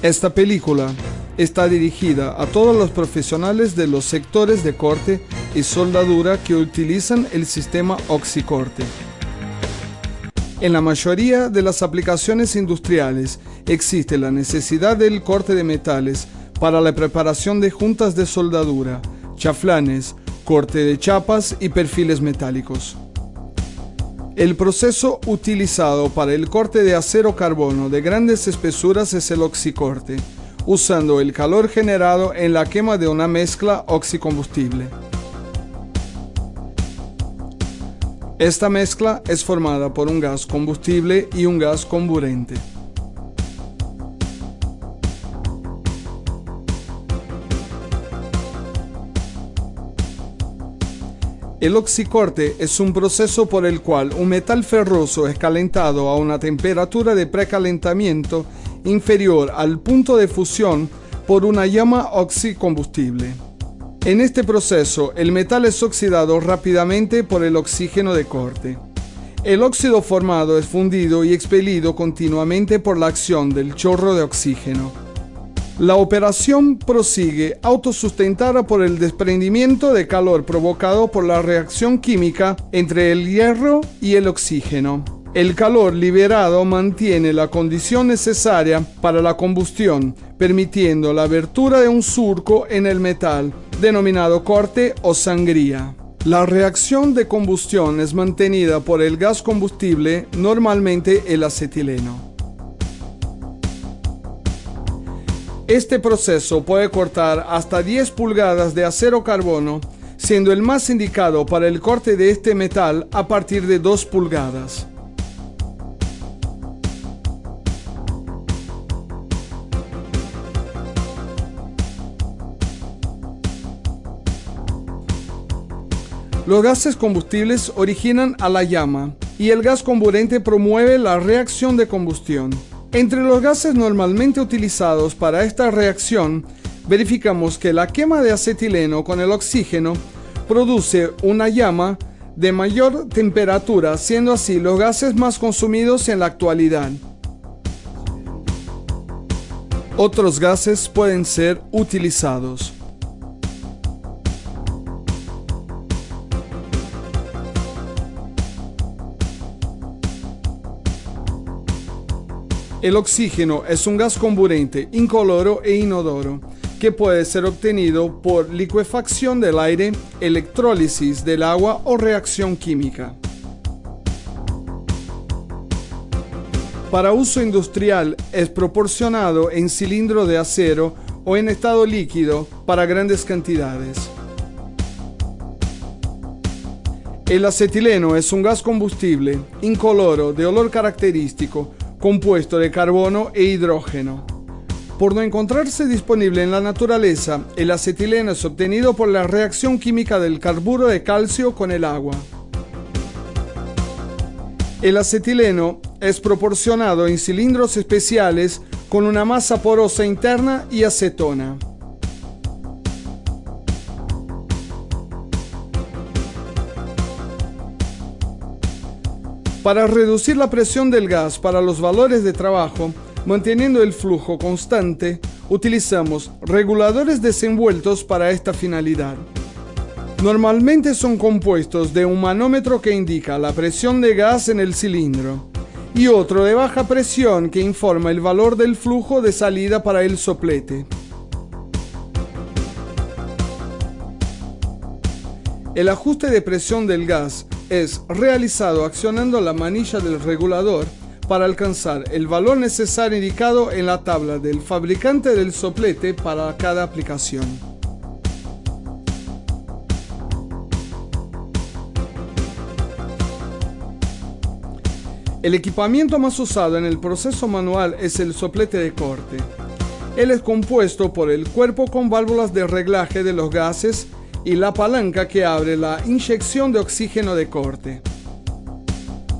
Esta película está dirigida a todos los profesionales de los sectores de corte y soldadura que utilizan el sistema Oxicorte. En la mayoría de las aplicaciones industriales existe la necesidad del corte de metales para la preparación de juntas de soldadura, chaflanes, corte de chapas y perfiles metálicos. El proceso utilizado para el corte de acero-carbono de grandes espesuras es el oxicorte, usando el calor generado en la quema de una mezcla oxicombustible. Esta mezcla es formada por un gas combustible y un gas comburente. El oxicorte es un proceso por el cual un metal ferroso es calentado a una temperatura de precalentamiento inferior al punto de fusión por una llama oxicombustible. En este proceso, el metal es oxidado rápidamente por el oxígeno de corte. El óxido formado es fundido y expelido continuamente por la acción del chorro de oxígeno. La operación prosigue autosustentada por el desprendimiento de calor provocado por la reacción química entre el hierro y el oxígeno. El calor liberado mantiene la condición necesaria para la combustión, permitiendo la abertura de un surco en el metal, denominado corte o sangría. La reacción de combustión es mantenida por el gas combustible, normalmente el acetileno. Este proceso puede cortar hasta 10 pulgadas de acero-carbono, siendo el más indicado para el corte de este metal a partir de 2 pulgadas. Los gases combustibles originan a la llama y el gas comburente promueve la reacción de combustión. Entre los gases normalmente utilizados para esta reacción, verificamos que la quema de acetileno con el oxígeno produce una llama de mayor temperatura, siendo así los gases más consumidos en la actualidad. Otros gases pueden ser utilizados. El oxígeno es un gas comburente, incoloro e inodoro, que puede ser obtenido por licuefacción del aire, electrólisis del agua o reacción química. Para uso industrial es proporcionado en cilindro de acero o en estado líquido para grandes cantidades. El acetileno es un gas combustible, incoloro, de olor característico, compuesto de carbono e hidrógeno. Por no encontrarse disponible en la naturaleza, el acetileno es obtenido por la reacción química del carburo de calcio con el agua. El acetileno es proporcionado en cilindros especiales con una masa porosa interna y acetona. Para reducir la presión del gas para los valores de trabajo, manteniendo el flujo constante, utilizamos reguladores desenvueltos para esta finalidad. Normalmente son compuestos de un manómetro que indica la presión de gas en el cilindro y otro de baja presión que informa el valor del flujo de salida para el soplete. El ajuste de presión del gas es realizado accionando la manilla del regulador para alcanzar el valor necesario indicado en la tabla del fabricante del soplete para cada aplicación. El equipamiento más usado en el proceso manual es el soplete de corte. Él es compuesto por el cuerpo con válvulas de reglaje de los gases y la palanca que abre la inyección de oxígeno de corte.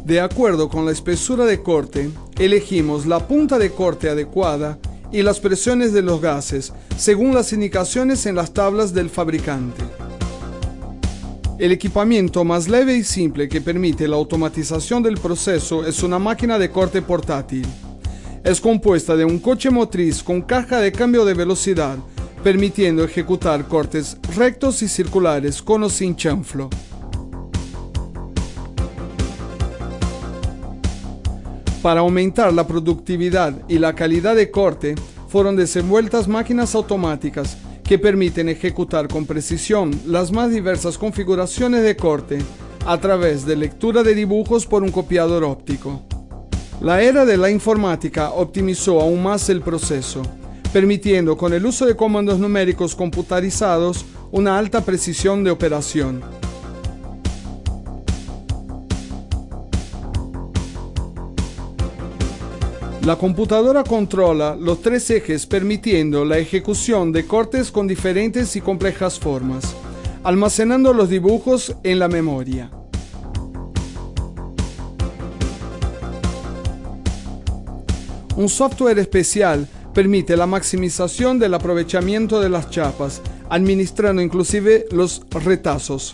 De acuerdo con la espesura de corte, elegimos la punta de corte adecuada y las presiones de los gases, según las indicaciones en las tablas del fabricante. El equipamiento más leve y simple que permite la automatización del proceso es una máquina de corte portátil. Es compuesta de un coche motriz con caja de cambio de velocidad, permitiendo ejecutar cortes rectos y circulares con o sin chanflo. Para aumentar la productividad y la calidad de corte, fueron desenvueltas máquinas automáticas que permiten ejecutar con precisión las más diversas configuraciones de corte a través de lectura de dibujos por un copiador óptico. La era de la informática optimizó aún más el proceso, permitiendo con el uso de comandos numéricos computarizados una alta precisión de operación. La computadora controla los tres ejes permitiendo la ejecución de cortes con diferentes y complejas formas, almacenando los dibujos en la memoria. Un software especial permite la maximización del aprovechamiento de las chapas, administrando inclusive los retazos.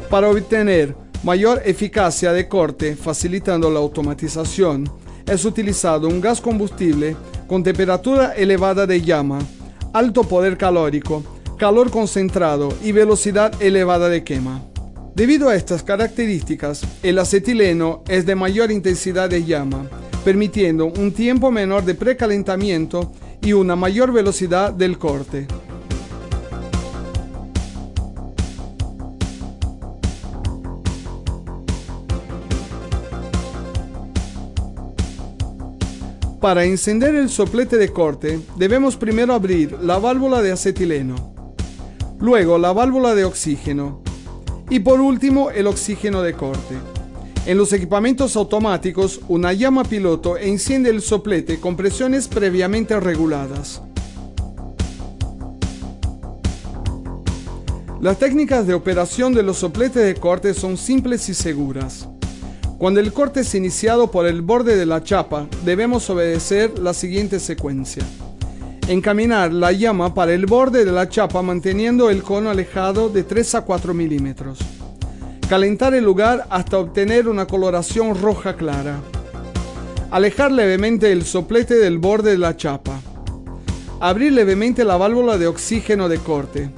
Para obtener mayor eficacia de corte, facilitando la automatización, es utilizado un gas combustible con temperatura elevada de llama, alto poder calórico, calor concentrado y velocidad elevada de quema. Debido a estas características, el acetileno es de mayor intensidad de llama, permitiendo un tiempo menor de precalentamiento y una mayor velocidad del corte. Para encender el soplete de corte, debemos primero abrir la válvula de acetileno, luego la válvula de oxígeno y por último el oxígeno de corte. En los equipamientos automáticos, una llama piloto enciende el soplete con presiones previamente reguladas. Las técnicas de operación de los sopletes de corte son simples y seguras. Cuando el corte es iniciado por el borde de la chapa, debemos obedecer la siguiente secuencia. Encaminar la llama para el borde de la chapa manteniendo el cono alejado de 3 a 4 milímetros. Calentar el lugar hasta obtener una coloración roja clara. Alejar levemente el soplete del borde de la chapa. Abrir levemente la válvula de oxígeno de corte.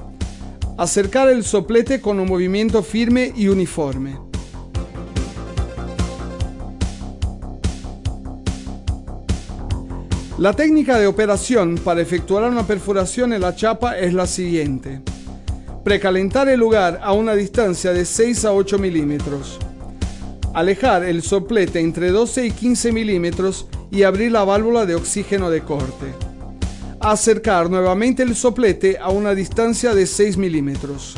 Acercar el soplete con un movimiento firme y uniforme. La técnica de operación para efectuar una perforación en la chapa es la siguiente. Precalentar el lugar a una distancia de 6 a 8 milímetros. Alejar el soplete entre 12 y 15 milímetros y abrir la válvula de oxígeno de corte. Acercar nuevamente el soplete a una distancia de 6 milímetros.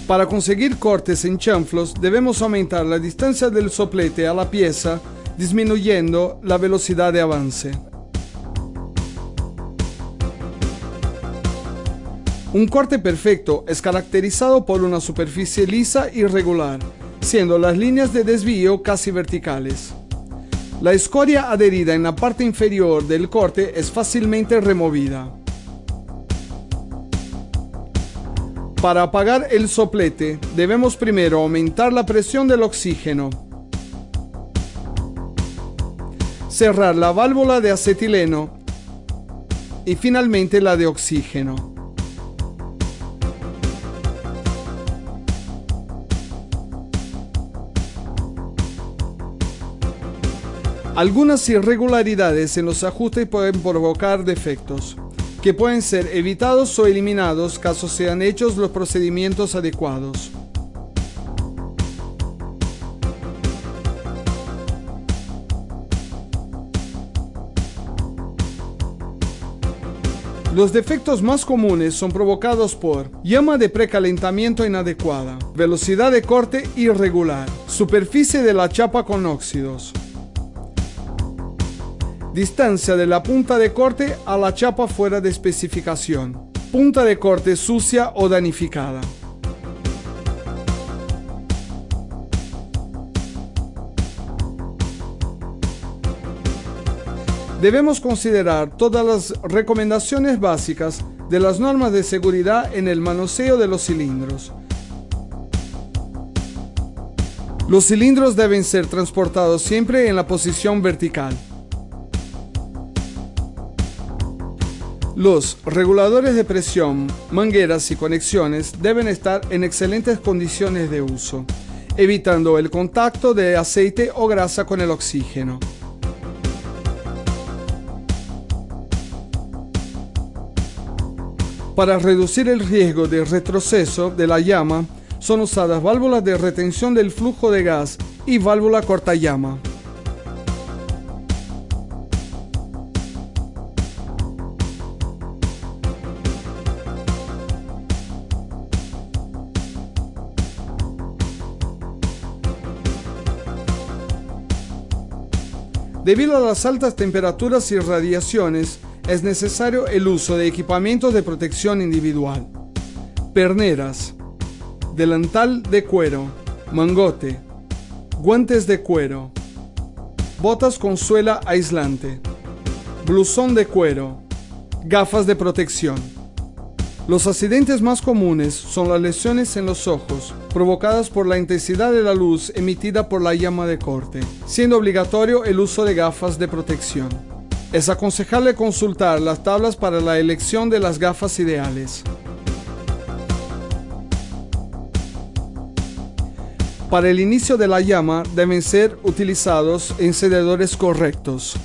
Para conseguir cortes en chanflos debemos aumentar la distancia del soplete a la pieza disminuyendo la velocidad de avance. Un corte perfecto es caracterizado por una superficie lisa y regular, siendo las líneas de desvío casi verticales. La escoria adherida en la parte inferior del corte es fácilmente removida. Para apagar el soplete, debemos primero aumentar la presión del oxígeno. Cerrar la válvula de acetileno y finalmente la de oxígeno. Algunas irregularidades en los ajustes pueden provocar defectos, que pueden ser evitados o eliminados caso sean hechos los procedimientos adecuados. Los defectos más comunes son provocados por llama de precalentamiento inadecuada, velocidad de corte irregular, superficie de la chapa con óxidos, distancia de la punta de corte a la chapa fuera de especificación, punta de corte sucia o danificada. Debemos considerar todas las recomendaciones básicas de las normas de seguridad en el manoseo de los cilindros. Los cilindros deben ser transportados siempre en la posición vertical. Los reguladores de presión, mangueras y conexiones deben estar en excelentes condiciones de uso, evitando el contacto de aceite o grasa con el oxígeno. Para reducir el riesgo de retroceso de la llama, son usadas válvulas de retención del flujo de gas y válvula cortallama. Debido a las altas temperaturas y radiaciones, es necesario el uso de equipamientos de protección individual. Perneras, delantal de cuero, mangote, guantes de cuero, botas con suela aislante, blusón de cuero, gafas de protección. Los accidentes más comunes son las lesiones en los ojos, provocadas por la intensidad de la luz emitida por la llama de corte, siendo obligatorio el uso de gafas de protección. Es aconsejable consultar las tablas para la elección de las gafas ideales. Para el inicio de la llama deben ser utilizados encendedores correctos.